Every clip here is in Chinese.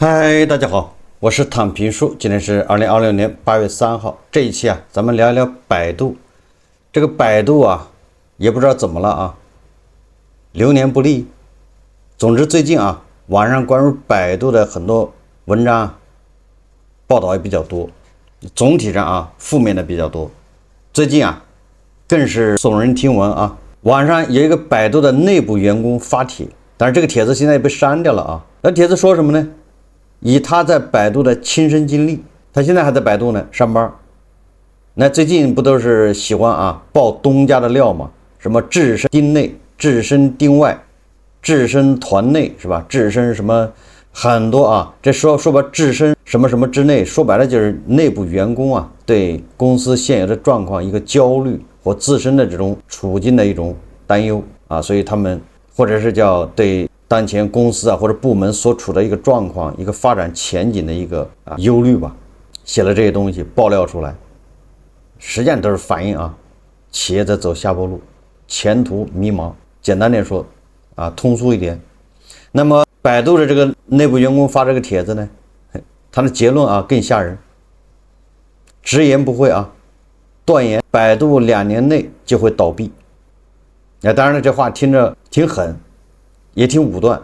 嗨，大家好，我是躺平叔，今天是2026年8月3号。這一期咱們聊一聊百度。這個百度也不知道怎麼了流年不利。總之最近網上關於百度的很多文章報道也比較多，總體上負面的比較多。最近更是耸人聽聞網上有一個百度的內部員工發帖，但是這個帖子現在也被刪掉了那帖子說什麼呢？以他在百度的親身經歷，他現在還在百度呢上班。那最近不都是喜歡爆東家的料吗？什麼置身丁內、置身丁外、置身团内是吧？置身什麼很多這说白置身什麼什么之内，说白了就是内部员工对公司现有的状况一個焦慮或自身的這種處境的一種擔憂所以他們或者是叫對當前公司或者部門所處的一個狀況、一個發展前景的一個憂慮吧，寫了這些東西爆料出來，實際上都是反映企業在走下坡路，前途迷茫。簡單點說通俗一點。那麼百度的這個內部員工發這個帖子呢，他的結論更嚇人，直言不諱斷言百度2年內就會倒閉。當然了，這話聽着挺狠，也挺武斷，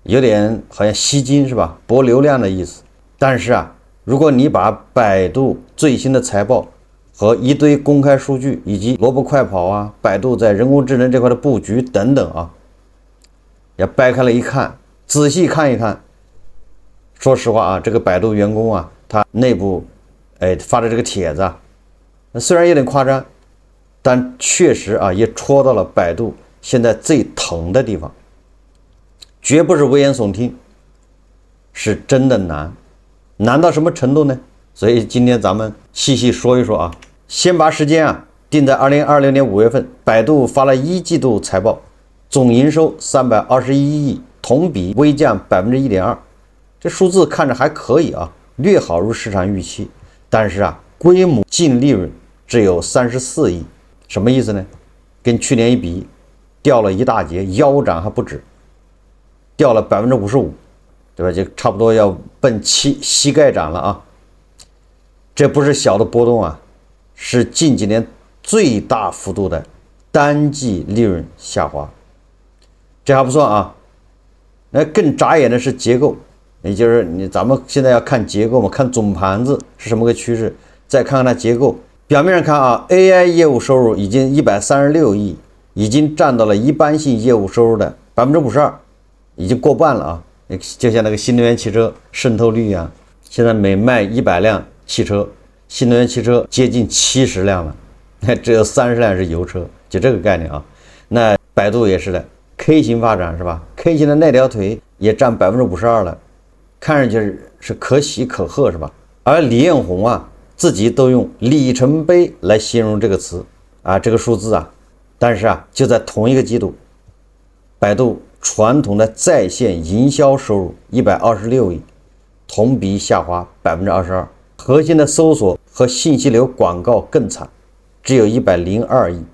有點好像吸金是吧？博流量的意思。但是如果你把百度最新的財報和一堆公開數據，以及蘿蔔快跑百度在人工智能這塊的布局等等也掰開了一看，仔細看一看，說實話這個百度員工他內部發的這個帖子雖然有點誇張，但確實也戳到了百度現在最疼的地方。絕不是危言聳聽，是真的難到什麼程度呢？所以今天咱們細細說一說先把時間定在2026年5月份，百度發了一季度財報，總營收321億，同比微降1.2%。這數字看着還可以略好於市場預期，但是規模淨利潤只有34億，什麼意思呢？跟去年一比，掉了一大截，腰斬還不止。掉了55%，對吧？就差不多要奔膝蓋斬了這不是小的波動是近幾年最大幅度的單季利潤下滑。這還不算那更眨眼的是結構，也就是咱們現在要看結構嘛，看總盤子是什麼個趨勢，再看看它結構。表面上看AI 業務收入已經136億，已經占到了一般性業務收入的52%。已經過半了就像那個新能源汽車滲透率現在每賣100輛汽車，新能源汽車接近70輛了，只有30輛是油車，就這個概念那百度也是的 ，K 型發展是吧 ？K 型的那條腿也占52%了，看上去是可喜可賀是吧？而李彥宏自己都用里程碑來形容這個詞這個數字但是就在同一個季度，百度傳統的在線營銷收入126億，同比下滑22%。核心的搜索和信息流廣告更慘，只有102億，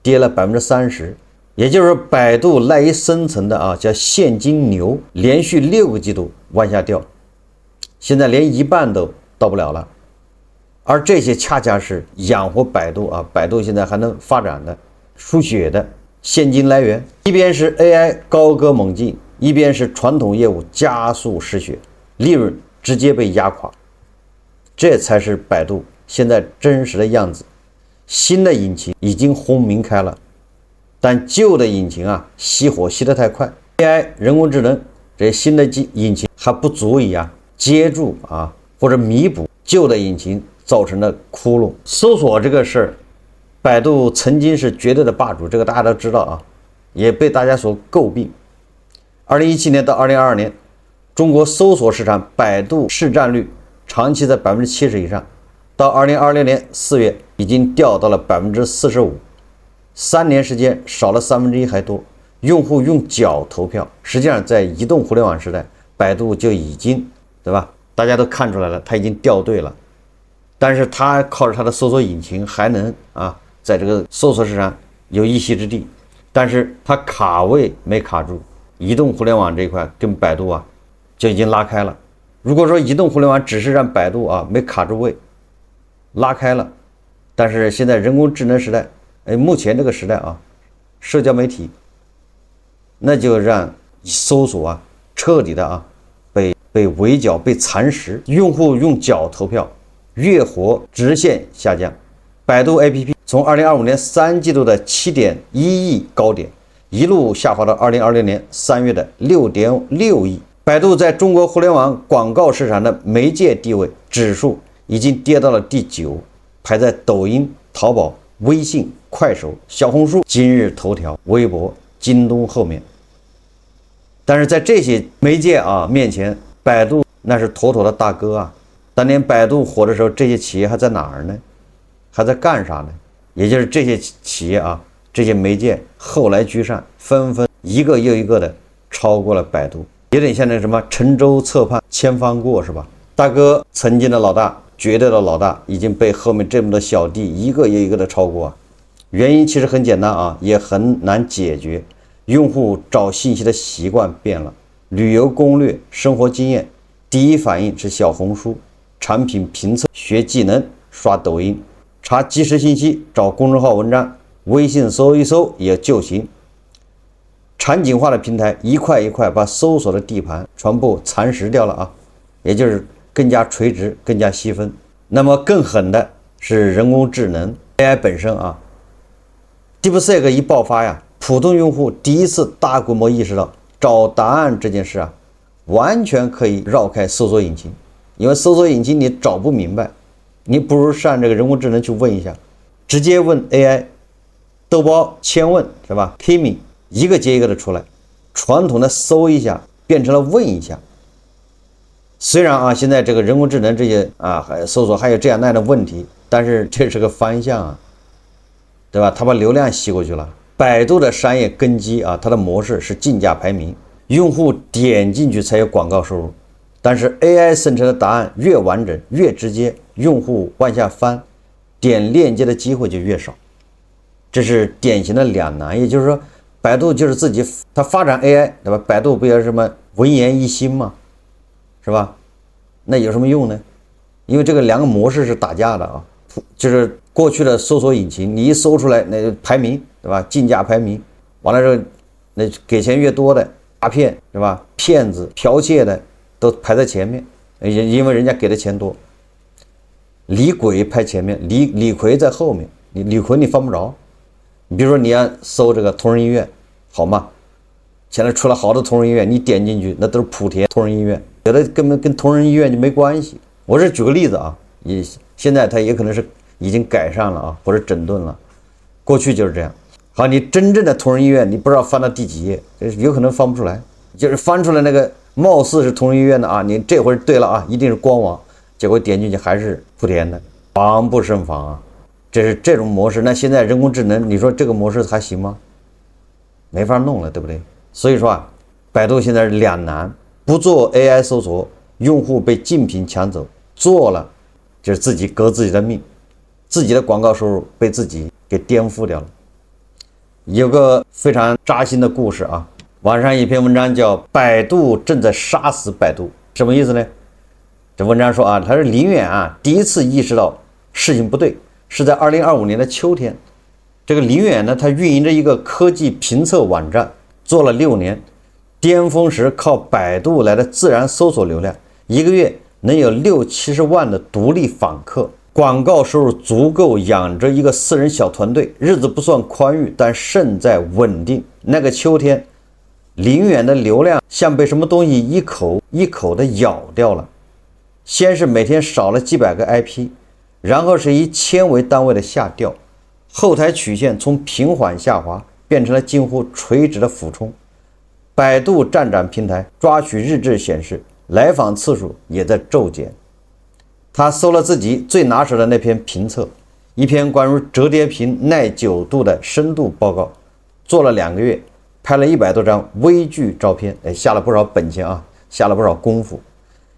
跌了30%。也就是說，百度賴以生存的叫現金流，連續6個季度往下掉，現在連一半都到不了了。而這些恰恰是養活百度百度現在還能發展的輸血的現金來源。一邊是 AI 高歌猛進，一邊是傳統業務加速失血，利潤直接被壓垮。這才是百度現在真實的樣子。新的引擎已經轟鳴開了，但舊的引擎熄火熄得太快。AI 人工智能這些新的引擎還不足以接住或者彌補舊的引擎造成的窟窿。搜索這個事兒，百度曾經是絕對的霸主，這個大家都知道也被大家所詬病。2017年到2022年，中國搜索市场百度市占率長期在70%以上，到2026年4月已經掉到了45%， 3年時間少了1/3還多。用戶用腳投票，實際上在移動互聯網時代，百度就已經對吧？大家都看出來了，它已經掉队了。但是它靠着它的搜索引擎還能在這個搜索市場有一席之地，但是它卡位沒卡住，移動互聯網這一塊跟百度就已經拉開了。如果說移動互聯網只是讓百度啊没卡住位，拉開了，但是现在人工智能时代，目前这個時代啊，社交媒體，那就讓搜索啊徹底的啊被圍剿、被蚕食，用戶用腳投票，月活直線下降。百度 APP 從2025年3季度的7.1億高點，一路下滑到2026年3月的6.6億。百度在中國互聯網廣告市場的媒介地位指數已經跌到了第9，排在抖音、淘寶、微信、快手、小紅書、今日頭條、微博、京東後面。但是在這些媒介啊面前，百度那是妥妥的大哥啊！當年百度火的時候，这些企業還在哪兒呢？還在幹啥呢？也就是這些企業啊，這些媒介後來居上，紛紛一個又一個的超過了百度，有點像那什麼沉舟側畔千帆過，是吧？大哥曾經的老大，絕對的老大，已經被後面這麼多小弟一個又一個的超過啊！原因其實很簡單啊，也很難解決。用戶找信息的習慣變了，旅遊攻略、生活經驗，第一反應是小紅書；產品評測、學技能、刷抖音。查即時信息，找公眾號文章，微信搜一搜也就行。場景化的平台一塊一塊把搜索的地盤全部蚕食掉了啊，也就是更加垂直、更加細分。那麼更狠的是人工智能 AI 本身啊 ，DeepSeek 一爆发呀，普通用戶第一次大規模意識到找答案這件事啊，完全可以繞開搜索引擎，因為搜索引擎你找不明白。你不如上這個人工智能去問一下，直接問 AI， 豆包千問是吧 ？Kimi 一個接一個的出來，傳統的搜一下變成了問一下。雖然啊，現在這個人工智能這些啊搜索還有這樣那樣的問題，但是這是個方向啊，對吧？它把流量吸過去了。百度的商業根基啊，它的模式是競價排名，用戶點進去才有廣告收入。但是 AI 生成的答案越完整越直接，用戶往下翻，點鏈接的機會就越少，這是典型的兩難。也就是說，百度就是自己它發展 AI， 對吧？百度不也是什麼文言一心嗎？是吧？那有什麼用呢？因為這個兩個模式是打架的啊，就是過去的搜索引擎，你一搜出來那就排名，對吧？競價排名，完了之後那給錢越多的詐騙，是吧？騙子、剽竊的。都排在前面，因為人家給的錢多。李逵排前面，李逵在後面，李逵你翻不着。你比如說你要搜這個同仁醫院，好嗎？現在出了好多同仁醫院，你點進去那都是莆田同仁醫院，有的根本跟同仁醫院就沒關係。我是舉個例子啊，現在它也可能是已經改善了啊，或者整頓了。過去就是這樣。好，你真正的同仁医院，你不知道翻到第幾頁，有可能翻不出來，就是翻出來那個。貌似是同仁医院的啊，你這回對了啊，一定是官網，結果點進去還是莆田的，防不勝防啊！這是這種模式。那現在人工智能，你說這個模式還行嗎？沒法弄了，對不對？所以說啊，百度現在是兩難，不做 AI 搜索，用戶被競品搶走；做了，就是自己革自己的命，自己的廣告收入被自己給顛覆掉了。有個非常扎心的故事啊。網上一篇文章叫百度正在殺死百度，什麼意思呢？這文章說啊，他是林遠啊第一次意識到事情不對，是在2025年的秋天。這個林遠呢，他運營着一個科技評測網站，做了6年，巔峰時靠百度來的自然搜索流量，一個月能有60-70萬的獨立訪客，廣告收入足夠養着一個4人小團隊，日子不算寬裕，但勝在穩定。那個秋天，林遠的流量像被什麼東西一口一口的咬掉了，先是每天少了幾百個 IP， 然後是以千為單位的下掉，後台曲線從平緩下滑變成了近乎垂直的俯衝。百度站長平台抓取日誌顯示，來訪次數也在驟減。他搜了自己最拿手的那篇評測，一篇關於折疊屏耐久度的深度報告，做了2個月。拍了100多張微距照片，下了不少本錢啊，下了不少功夫。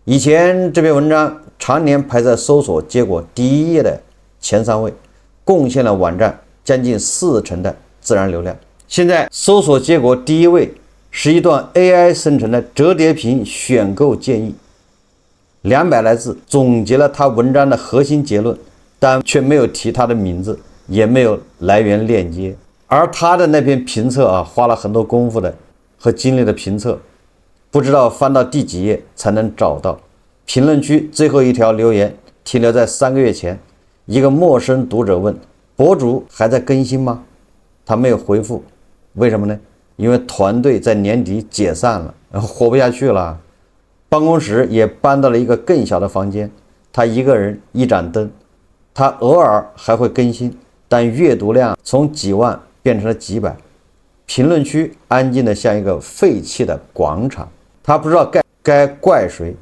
以前這篇文章常年排在搜索結果第1頁的前3位，貢獻了網站將近40%的自然流量。現在搜索結果第1位是一段 AI 生成的折疊屏選購建議， 200來字總結了他文章的核心結論，但卻沒有提他的名字，也沒有來源鏈接。而他的那篇評測啊，花了很多功夫的和精力的評測，不知道翻到第幾頁才能找到。評論區最後一條留言停留在3個月前，一個陌生讀者問：博主還在更新嗎？他沒有回復，為什麼呢？因為團隊在年底解散了，活不下去了，辦公室也搬到了一個更小的房間，他一個人一盞燈，他偶爾還會更新，但閱讀量從幾萬變成了幾百，評論區安靜的像一個廢棄的廣場，他不知道該怪誰，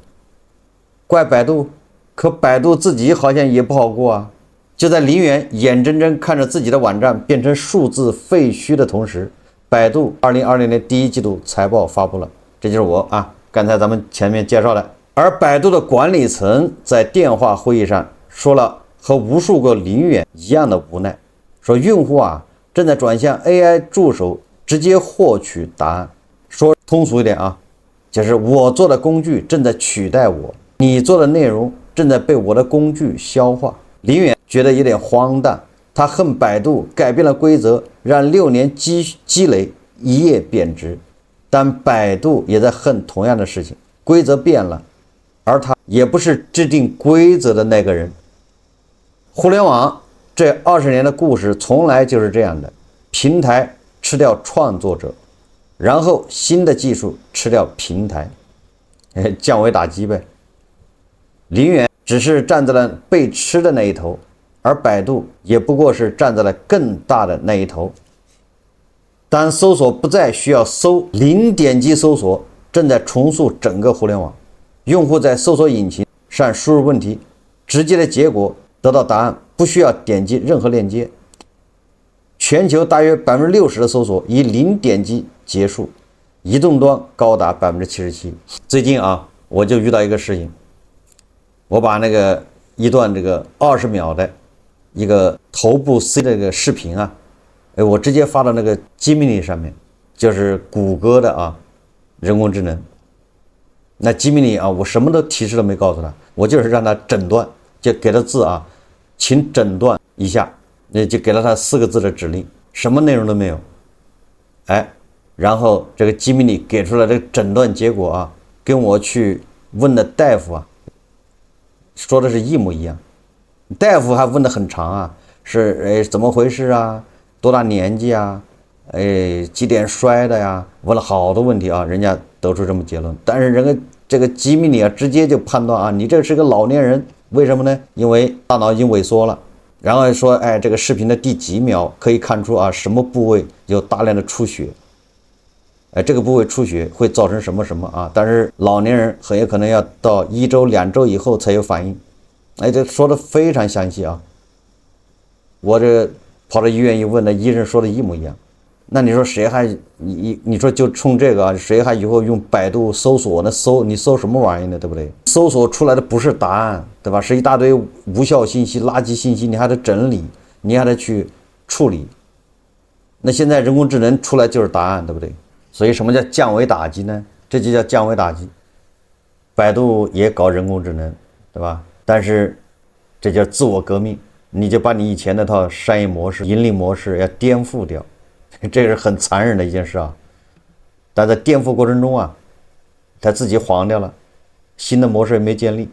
怪百度，可百度自己好像也不好過啊。就在林園眼睁睁看着自己的網站变成數字廢墟的同時，百度2020年第一季度財報發布了，這就是我剛才咱們前面介紹的。而百度的管理層在電話會議上說了和無數個林園一樣的無奈，說用戶正在轉向 AI 助手直接獲取答案。說通俗一點就是我做的工具正在取代我，你做的內容正在被我的工具消化。林園覺得有點荒誕，他恨百度改变了規則，讓6年積累一夜貶值，但百度也在恨同樣的事情，規則變了，而他也不是制定規則的那個人。互聯網這20年的故事從來就是這樣的，平台吃掉創作者，然後新的技術吃掉平台，降維打擊唄。林園只是站在了被吃的那一頭，而百度也不過是站在了更大的那一頭。当搜索不再需要零點擊搜索，正在重塑整個互联網。用戶在搜索引擎上輸入問題，直接的結果得到答案，不需要點擊任何鏈接。全球大約60%的搜索以0點擊結束，移動端高達77%。最近我就遇到一個事情，我把一段20秒的一個頭部 C 的这個視頻我直接發到Gemini 上面，就是谷歌的人工智能。那 Gemini 我什麼都提示都沒告訴他，我就是讓他診斷，就給他字請診斷一下，就給了他4個字的指令，什麼內容都沒有。然後這個 Gemini 給出來這個診斷結果跟我去問的大夫說的是一模一樣。大夫還問得很長是怎麼回事多大年紀幾點摔的呀？問了好多問題人家得出這麼結論。但是人家這個Gemini直接就判斷你這是個老年人，為什麼呢？因為大腦已經萎縮了。然後說這個視頻的第幾秒可以看出什麼部位有大量的出血，這個部位出血會造成什麼什麼但是老年人很有可能要到1周2周以後才有反應。這說的非常詳細我這跑到醫院一問，那醫生說的一模一樣。那你說誰還你說就冲这個誰還以後用百度搜索呢？你搜什麼玩意呢？對不對？搜索出來的不是答案，對吧？是一大堆無效信息、垃圾信息，你還得整理，你還得去處理。那現在人工智能出來就是答案，對不对？所以什麼叫降維打擊呢？這就叫降維打擊。百度也搞人工智能，對吧？但是這叫自我革命，你就把你以前那套商業模式、盈利模式要顛覆掉，這是很殘忍的一件事但在顛覆過程中他自己黃掉了，新的模式也沒建立，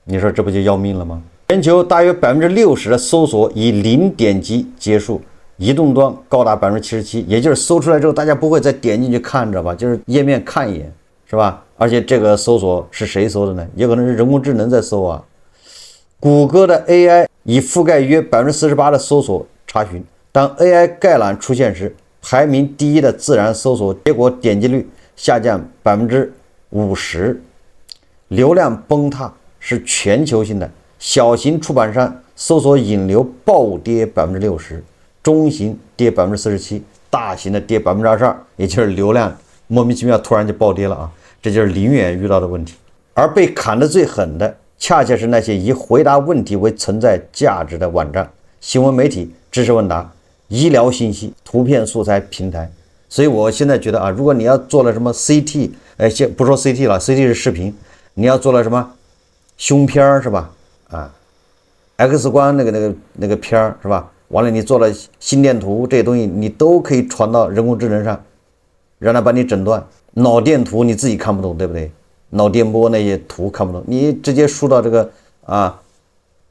你說這不就要命了嗎？全球大約60%的搜索以0點擊結束，移動端高達77%，也就是搜出來之後大家不會再點進去看着吧，就是頁面看一眼，是吧？而且這個搜索是誰搜的呢？也可能是人工智能在搜谷歌的 AI 已覆蓋約48%的搜索查詢，當 AI 概覽出現時，排名第一的自然搜索結果點擊率下降50%，流量崩塌是全球性的。小型出版商搜索引流暴跌60%，中型跌47%，大型的跌22%，也就是流量莫名其妙突然就暴跌了這就是林園遇到的問題。而被砍得最狠的恰恰是那些以回答問題为存在價值的網站、新聞媒體、知識問答、醫療信息、圖片素材平台。所以我現在覺得如果你要做了什麼 CT， 先不說 CT 了， CT 是視頻，你要做了什麼胸片儿是吧？啊 ，X 光那个片儿是吧？完了你做了心电圖这些東西，你都可以傳到人工智能上，讓它把你診斷。腦電圖你自己看不懂，對不對？腦電波那些圖看不懂，你直接輸到這個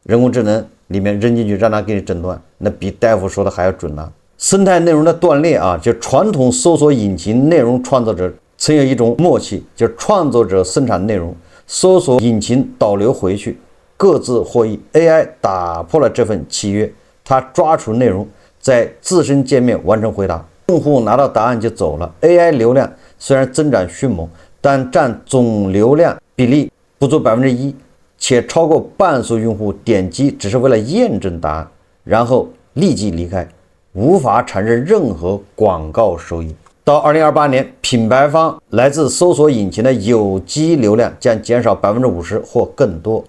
人工智能裡面扔進去，讓它給你診斷，那比大夫說的還要準呢。生態內容的斷裂啊，就傳統搜索引擎內容創作者曾有一種默契，就是創作者生產內容，搜索引擎導流回去，各自獲益。AI 打破了這份契約，它抓取內容，在自身界面完成回答，用戶拿到答案就走了。AI 流量雖然增長迅猛，但占總流量比例不足1%，且超過半數用戶點擊只是為了驗證答案，然後立即離開，無法產生任何廣告收益。到2028年，品牌方來自搜索引擎的有機流量將減少50%或更多，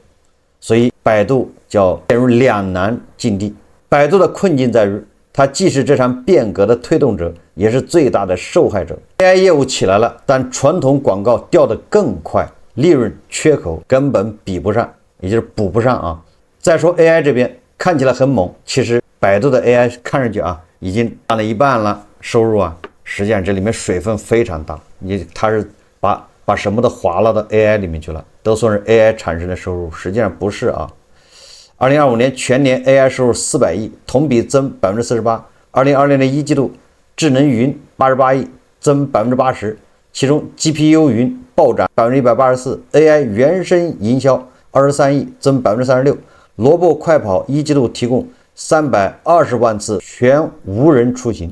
所以百度叫陷入兩難境地。百度的困境在於，它既是這場變革的推動者，也是最大的受害者。AI 業務起來了，但傳統廣告掉得更快，利潤缺口根本比不上，也就是補不上啊。再說 AI 這邊看起來很猛，其實百度的 AI 看上去已經佔了一半了，收入實際上這裡面水分非常大，它是把什麼都劃拉到 AI 裡面去了，都算是 AI 產生的收入，實際上不是啊。2025年全年 AI 收入400億，同比增48%。2026年一季度，智能雲88億，增80%，其中 GPU 雲暴漲184%，AI 原生營銷23億，增36%。蘿蔔快跑一季度提供320萬次全無人出行，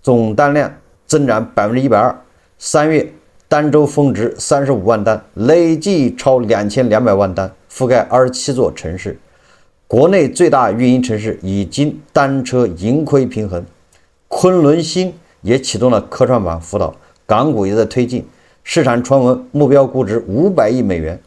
總單量增長120%。3月單周峰值35萬單，累計超2200萬單，覆蓋27座城市。國內最大運營城市已經單車盈虧平衡。昆崙新也啟動了科創板輔導，港股也在推進。市場傳聞目標估值500億美元，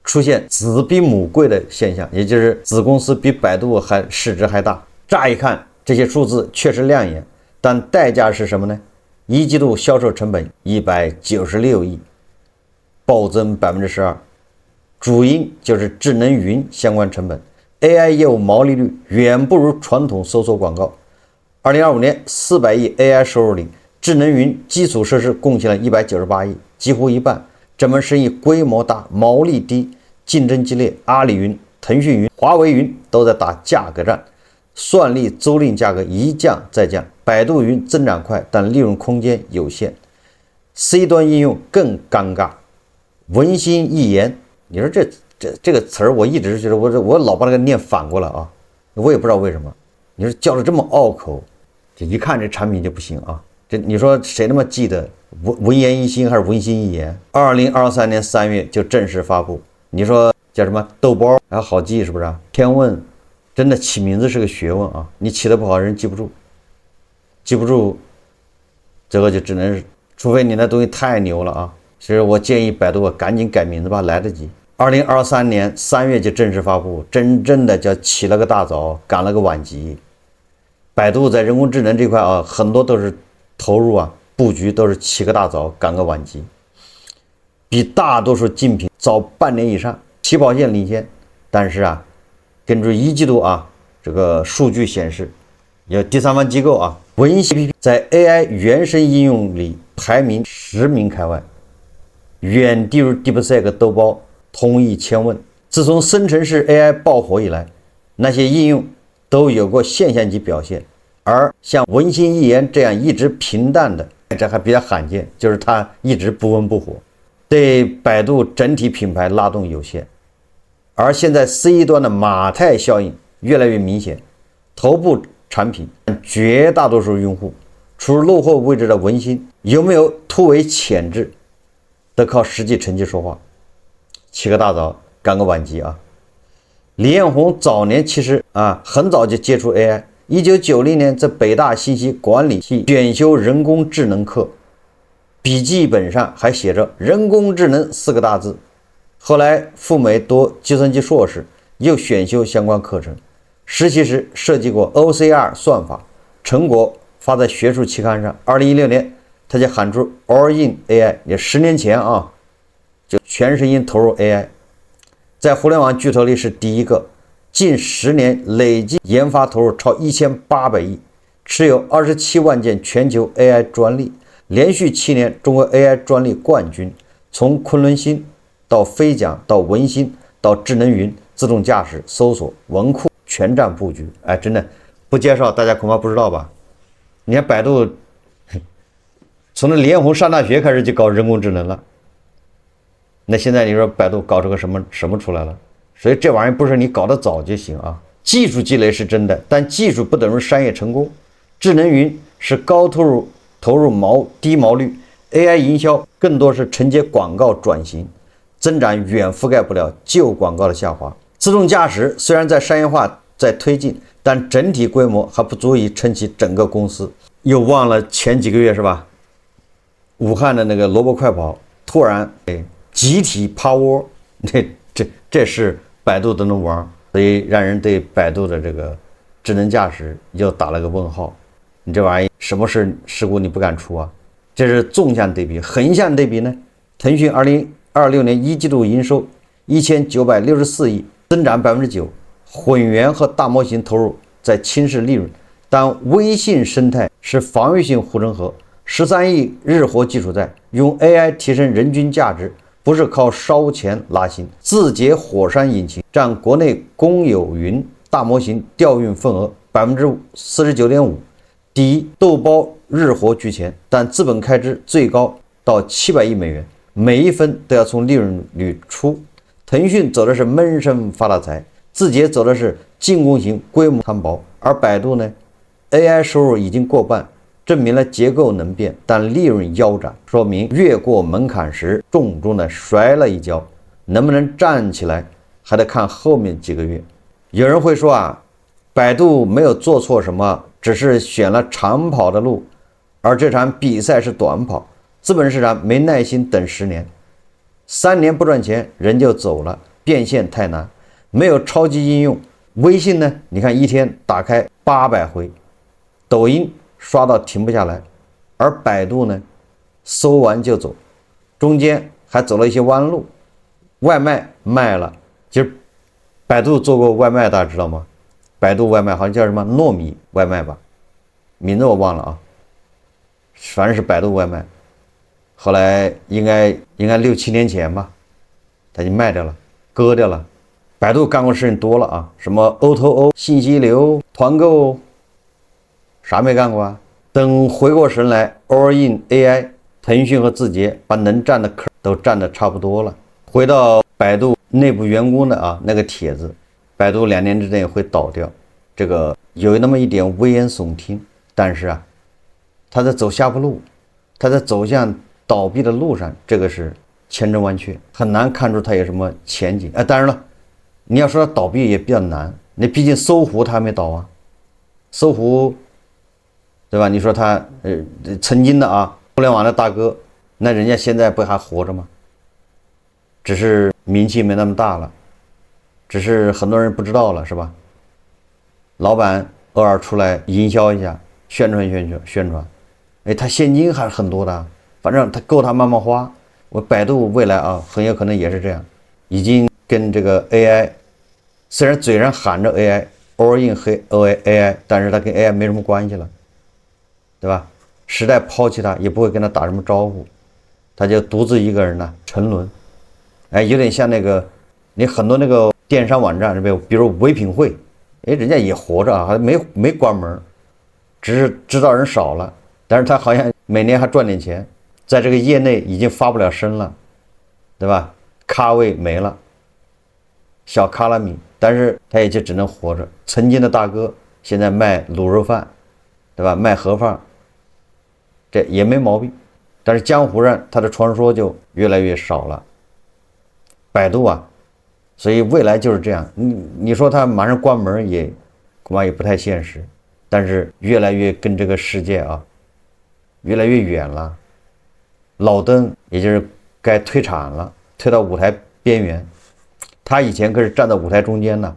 出現子比母貴的現象，也就是子公司比百度市值還大。乍一看這些數字確實亮眼，但代價是什麼呢？一季度銷售成本196億，暴增12%。主因就是智能雲相關成本 ，AI 業務毛利率遠不如傳統搜索廣告。2025年400億 AI 收入裡，智能雲基礎設施貢獻了198億，幾乎一半。這門生意規模大，毛利低，競爭激烈。阿里雲、騰訊雲、華為雲都在打價格戰，算力租賃價格一降再降。百度雲增長快，但利潤空間有限。C 端應用更尷尬，文心一言。你說這個詞兒，我一直覺得我老把那個念反過來啊，我也不知道為什麼。你說叫的這麼拗口，這一看這產品就不行啊。這你說誰那麼記得文言一心還是文心一言？2023年3月就正式發布。你說叫什麼豆包還好記是不是啊？天問真的起名字是個學問啊，你起得不好人記不住，這個就只能是，除非你那東西太牛了啊。其實我建議百度趕緊改名字吧，來得及。2023年3月就正式發布，真正的叫起了個大早，趕了個晚集。百度在人工智能這塊很多都是投入布局都是起個大早，趕個晚集，比大多數競品早半年以上，起跑線領先。但是根據一季度這個數據顯示，有第三方機構文心在 AI 原生應用裡排名10名開外，遠低於 DeepSeek 豆包、通義千問。自從生成式 AI 爆火以來，那些應用都有過現象級表現，而像文心一言這樣一直平淡的，這還比較罕見，就是它一直不溫不火，對百度整體品牌拉動有限。而現在 C 端的馬太效應越來越明顯，頭部產品絕大多數用戶，除了落後位置的文心，有沒有突圍潛質，得靠實際成績說話。起個大早，趕個晚集李彥宏早年其實很早就接觸 AI，1990年在北大信息管理系選修人工智能課，筆記本上還寫着人工智能4個大字。後來赴美讀計算機碩士，又選修相關課程，實習時設計過 OCR 算法，成果發在學術期刊上。2016年他就喊出 All in AI， 也10年前就全身心投入 AI， 在互联網巨头裡是第一個，近10年累計研發投入超1800億，持有27萬件全球 AI 專利，連續7年中國 AI 專利冠軍。從昆崙芯到飛槳到文心到智能雲、自動駕駛、搜索、文庫全站布局。哎，真的不介紹大家恐怕不知道吧？你看百度從那連紅上大學開始就搞人工智能了，那現在你說百度搞出個什麼出來了？所以這玩意不是你搞得早就行啊。技術積累是真的，但技術不等於商業成功。智能雲是高投入低毛率。AI 營銷更多是承接廣告轉型，增長遠覆蓋不了舊廣告的下滑。自動駕駛雖然在商業化在推進，但整體規模還不足以撐起整個公司。又忘了前幾個月是吧？武漢的那個蘿蔔快跑突然集體趴窩，這是百度都能玩，所以讓人對百度的這個智能駕駛又打了個問號。你這玩意什麼事故你不敢出啊？這是縱向对比，橫向對比呢？騰訊2026年一季度營收1964億，增長9%。混元和大模型投入在侵蝕利潤，但微信生態是防禦性護城河。13億日活基礎債，用 AI 提升人均價值，不是靠燒錢拉新。字節火山引擎佔國內公有雲大模型調運份額49.5%，第一。豆包日活居前，但資本開支最高到700億美元，每一分都要從利潤率出。騰訊走的是悶聲發大財，字節走的是進攻型規模攤薄，而百度呢 ，AI 收入已經過半，證明了結構能變，但利潤腰斬，說明越過門檻時重重的摔了一跤，能不能站起來還得看後面幾個月。有人會說啊，百度沒有做錯什麼，只是選了長跑的路，而這場比賽是短跑。資本市場沒耐心等10年，3年不賺錢人就走了，變現太難，沒有超級應用。微信呢，你看一天打開800回，抖音刷到停不下來，而百度呢，搜完就走，中間還走了一些彎路。外賣賣了，其實百度做過外賣，大家知道嗎？百度外賣好像叫什麼糯米外賣吧，名字我忘了啊，反正是百度外賣。後來应该6、7年前吧，他就卖掉了，割掉了。百度幹過事情多了啊，什麼 O2O 信息流、團購，啥沒幹過啊？等回過神來 ，all in AI， 騰訊和字節把能占的坑都占得差不多了。回到百度內部員工的那個帖子，百度2年之內會倒掉，這個有那麼一點危言聳聽，但是他在走下坡路，他在走向倒閉的路上，這個是千真萬確，很難看出它有什麼前景。當然了，你要說它倒閉也比較難，那畢竟搜狐它還沒倒啊，搜狐，對吧？你說他曾經的互聯網的大哥，那人家現在不還活着嗎？只是名氣沒那麼大了，只是很多人不知道了，是吧？老闆偶爾出來營銷一下，宣傳，他現金還是很多的，反正他夠他慢慢花。我百度未來很有可能也是這樣，已經跟這個 AI， 雖然嘴上喊着 AI all in AI， 但是他跟 AI 沒什麼關係了，對吧？時代拋棄他，也不會跟他打什麼招呼，他就獨自一個人呢沉淪。有點像那個你很多那個電商網站，比如唯品會，人家也活着還沒關門，只是知道人少了，但是他好像每年還賺點錢，在這個業內已经發不了聲了，對吧？咖位沒了，小卡拉米，但是他也就只能活着。曾经的大哥現在賣滷肉飯，对吧？賣盒飯，這也沒毛病，但是江湖上他的傳說就越來越少了。百度所以未來就是這樣。你說他馬上關門也恐怕也不太現實，但是越來越跟這個世界越來越遠了。老登也就是該退場了，退到舞台邊緣。他以前可是站在舞台中間的。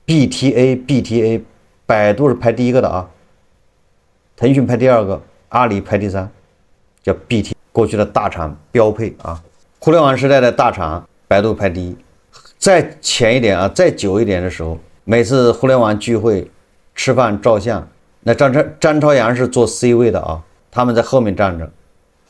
BTA， 百度是排第一個的腾訊排第2個，阿里排第3，叫 BT， 過去的大厂標配互聯網時代的大廠，百度排第一。再前一点啊，再久一点的时候，每次互联網聚会、吃飯照相，那张朝陽是坐 C 位的啊，他们在後面站着，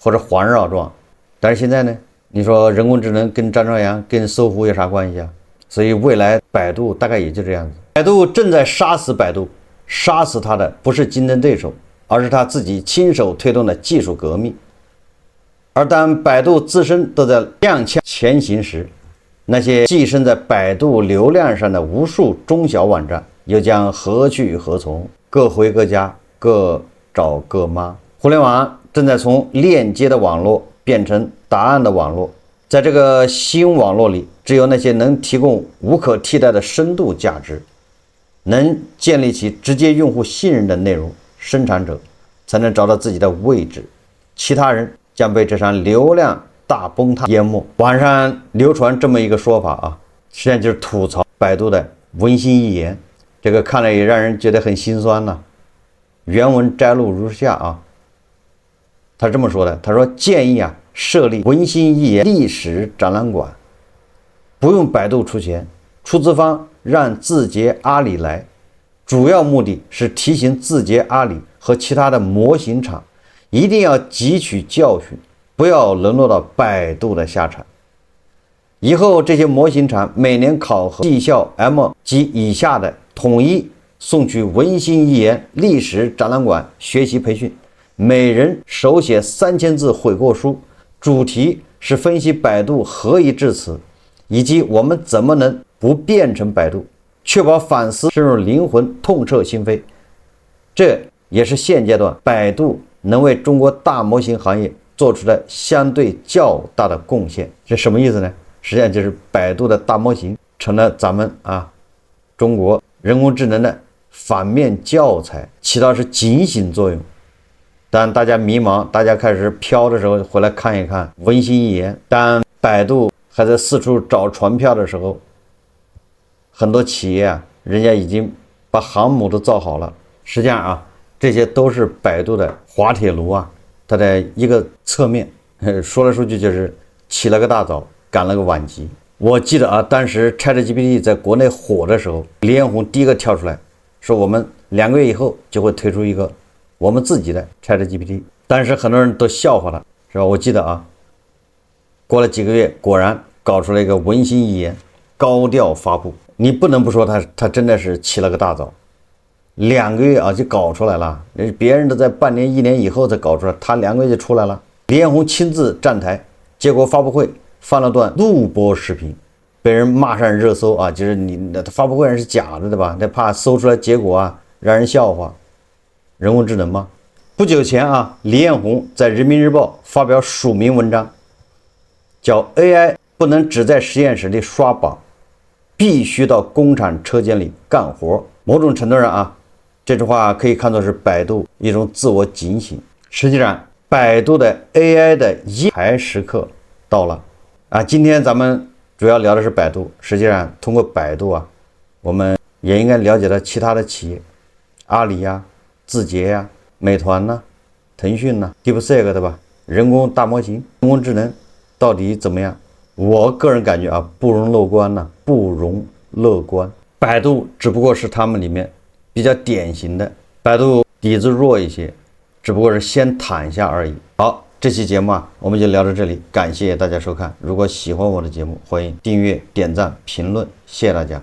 或者環繞狀。但是現在呢，你說人工智能跟張朝陽、跟搜狐有啥關係啊？所以未來百度大概也就這樣子。百度正在殺死百度，殺死它的不是競爭對手，而是他自己親手推動的技術革命。而當百度自身都在踉蹌前行時，那些寄生在百度流量上的無數中小網站又將何去何從？各回各家，各找各媽。互聯網正在從鏈接的網絡變成答案的網絡，在這個新網絡裡，只有那些能提供無可替代的深度價值，能建立起直接用戶信任的內容生產者，才能找到自己的位置，其他人將被這場流量大崩塌淹沒。網上流傳這麼一個說法啊，實際上就是吐槽百度的文心一言，這個看了也讓人覺得很心酸吶。原文摘錄如下啊，他這麼說的，他說建議啊設立文心一言歷史展覽館，不用百度出錢，出資方讓字節阿里來，主要目的是提醒字節阿里和其他的模型廠一定要汲取教訓，不要淪落到百度的下場。以後这些模型厂每年考核绩效 M 及以下的，統一送去文心一言歷史展覽館學習培訓，每人手寫3000字悔過書，主題是分析百度何以至此，以及我們怎麼能不變成百度，確保反思深入靈魂，痛徹心扉。這也是現階段百度能為中國大模型行業做出的相對較大的貢獻。這什麼意思呢？實際上就是百度的大模型成了咱們中國人工智能的反面教材，起到是警醒作用。當大家迷茫，大家開始飄的時候，回來看一看文心一言。當百度還在四處找船票的時候，很多企業人家已經把航母都造好了。實際上這些都是百度的滑鐵盧它的一個側面。說來說去就是起了個大早，趕了個晚集。我記得當時 ChatGPT 在國內火的時候，李彥宏第一個跳出來說，我們2個月以後就會推出一個我們自己的 ChatGPT。當時很多人都笑話了，是吧？我記得過了幾個月，果然搞出了一個文心一言，高調發布。你不能不說他真的是起了個大早，2個月就搞出來了。別人都在半年、1年以後才搞出來，他2個月就出來了。李彥宏親自站台，結果發布會放了段錄播視頻，被人罵上熱搜就是你的發布会上是假的，對吧？他怕搜出來結果讓人笑話。人工智能嗎？不久前李彥宏在人民日報發表署名文章，叫 AI 不能只在實驗室裡刷榜，必須到工廠車間裡幹活。某種程度上這句話可以看作是百度一種自我警醒。實際上百度的 AI 的一台時刻到了今天咱們主要聊的是百度，實際上通過百度我們也應該了解到其他的企業，阿里字節美團騰訊DeepSeek，對吧？人工大模型、人工智能到底怎麼樣？我個人感覺不容樂觀不容樂觀。百度只不過是他們裡面比較典型的，百度底子弱一些，只不過是先躺下而已。好，這期節目我們就聊到這裡，感謝大家收看。如果喜歡我的節目，歡迎訂閱、點讚、評論，謝謝大家。